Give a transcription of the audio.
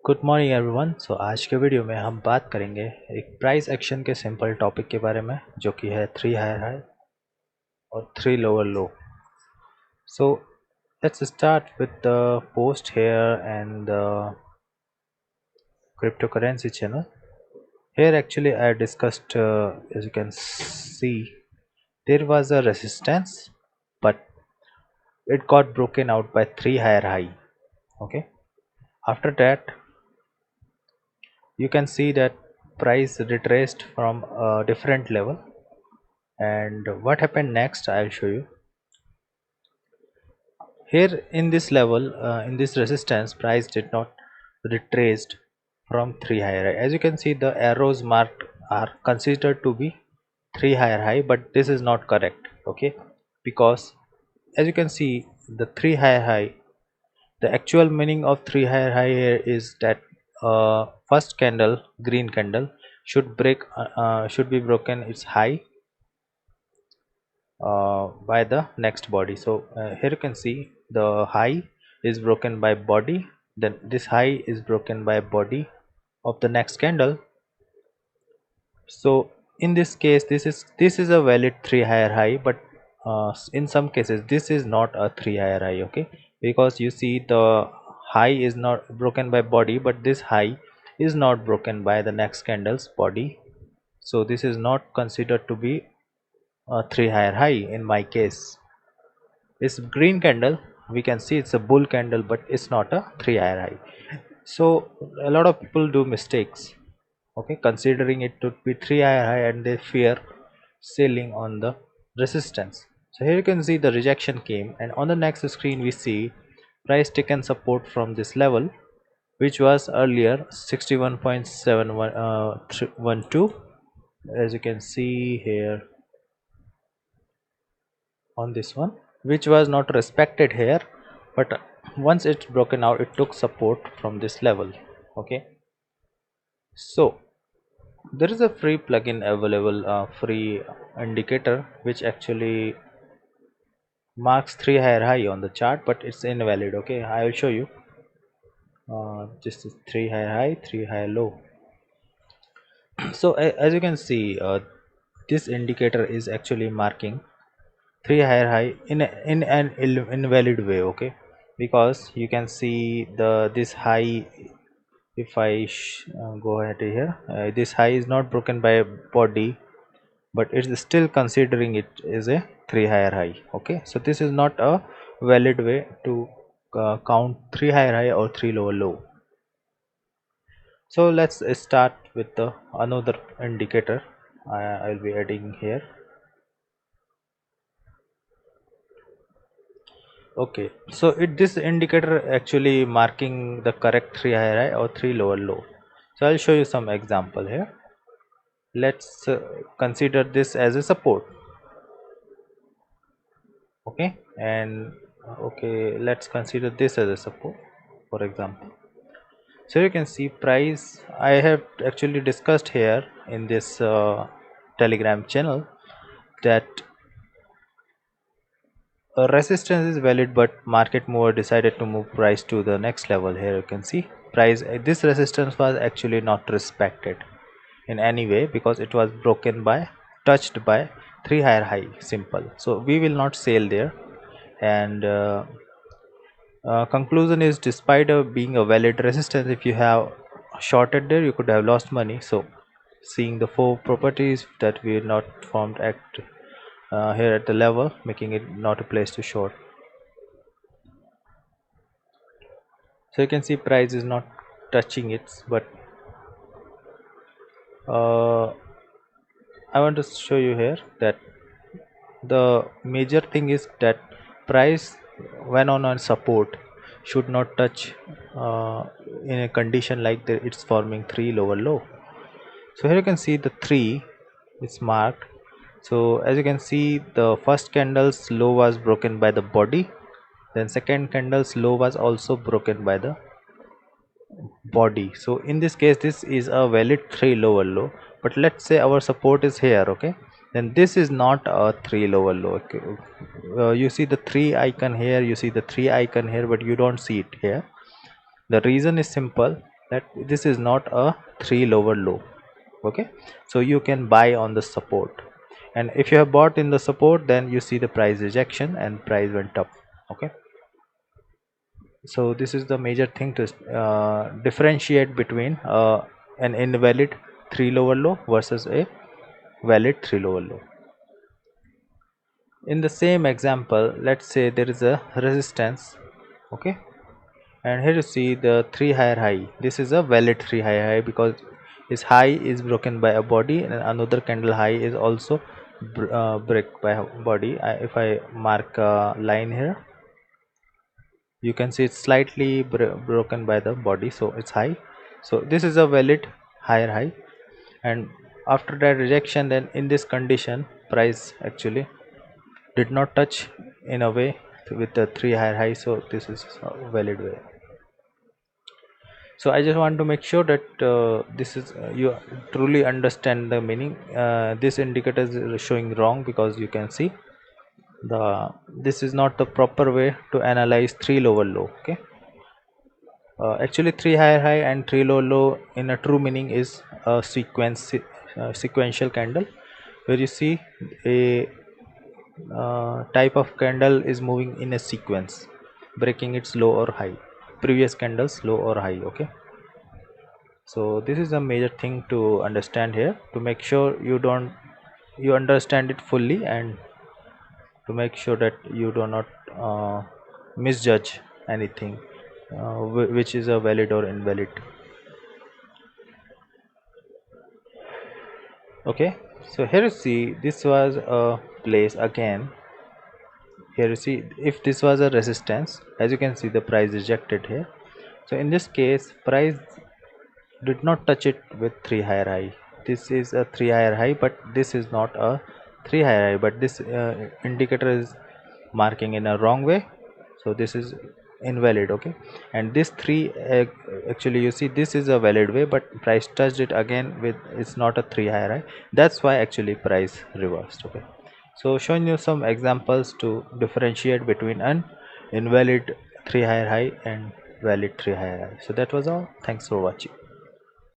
Good morning everyone. आज के video में हम बात करेंगे एक प्राइस एक्शन के सिंपल टॉपिक के बारे में जो कि है 3 हायर हाई और 3 lower low. So let's start with the post here and the cryptocurrency channel. Here actually I discussed, as you can see, there was a resistance but it got broken out by 3 higher high. Okay, after that you can see that price retraced from a different level, and what happened next I'll show you. Here in this level, in this resistance, price did not retraced from 3 higher high. As you can see, the arrows marked are considered to be 3 higher high, but this is not correct. Okay, because as you can see, the 3 higher high, the actual meaning of 3 higher high here is that first candle, green candle, should be broken its high by the next body. So here you can see the high is broken by body, then this high is broken by body of the next candle. So in this case this is a valid 3 higher high, but in some cases this is not a 3 higher high. Okay, because you see the high is not broken by body, but this high is not broken by the next candle's body, so this is not considered to be a 3 higher high. In my case, this green candle, we can see it's a bull candle, but it's not a 3 higher high. So a lot of people do mistakes, okay, considering it to be 3 higher high, and they fear selling on the resistance. So here you can see the rejection came, and on the next screen we see price taken support from this level, which was earlier 61.712, as you can see here on this one, which was not respected here, but once it's broken out it took support from this level. Okay, so there is a free plugin available, free indicator, which actually marks 3 higher high on the chart, but it's invalid. Okay, I will show you. This is 3 higher high, 3 higher low. So as you can see, this indicator is actually marking 3 higher high in an invalid way. Okay, because you can see this high. If I go ahead here, this high is not broken by body, but it's still considering it is a 3 higher high. Okay, so this is not a valid way to count 3 higher high or 3 lower low. So let's start with the another indicator I'll be adding here. Okay, so this indicator actually marking the correct 3 higher high or 3 lower low. So I'll show you some example here. Let's consider this as a support. Okay, and okay, let's consider this as a support, for example. So you can see price, I have actually discussed here in this telegram channel that a resistance is valid, but market mover decided to move price to the next level. Here you can see price, this resistance was actually not respected in any way because it was broken by, touched by 3 higher high, simple. So we will not sell there, and conclusion is, despite being a valid resistance, if you have shorted there you could have lost money. So seeing the 4 properties that we not formed act here at the level, making it not a place to short. So you can see price is not touching it, but I want to show you here that the major thing is that price when on support should not touch in a condition like that it's forming 3 lower low. So here you can see the 3 is marked. So as you can see, the first candle's low was broken by the body, then second candle's low was also broken by the body. So in this case this is a valid 3 lower low, but let's say our support is here. Okay, then this is not a 3 lower low. Okay, you see the 3 icon here, you see the 3 icon here, but you don't see it here. The reason is simple. that this is not a 3 lower low. Okay, so you can buy on the support, and if you have bought in the support, then you see the price rejection and price went up. Okay, so this is the major thing to differentiate between an invalid 3 lower low versus a valid 3 lower low. In the same example, let's say there is a resistance. Okay, and here you see the 3 higher high. This is a valid 3 higher high because its high is broken by a body, and another candle high is also break by a body. If I mark a line here, you can see it's slightly broken by the body, so it's high. So this is a valid higher high, and after that rejection, then in this condition price actually did not touch in a way with the 3 higher high, so this is a valid way. So I just want to make sure that this is you truly understand the meaning. This indicator is showing wrong because you can see the this is not the proper way to analyze 3 lower low. Okay, actually 3 higher high and 3 lower low in a true meaning is a sequential candle, where you see a type of candle is moving in a sequence, breaking its low or high, previous candles low or high. Okay, so this is a major thing to understand here, to make sure you understand it fully, and to make sure that you do not misjudge anything which is a valid or invalid. Okay, so here you see this was a place again. Here you see if this was a resistance, as you can see the price rejected here. So in this case price did not touch it with 3 higher high. This is a 3 higher high, but this is not a 3 higher high, but this indicator is marking in a wrong way, so this is invalid. Okay, and this 3 actually you see this is a valid way, but price touched it again with, it's not a 3 higher high, that's why actually price reversed. Okay, so showing you some examples to differentiate between an invalid 3 higher high and valid 3 higher high. So that was all. Thanks for watching.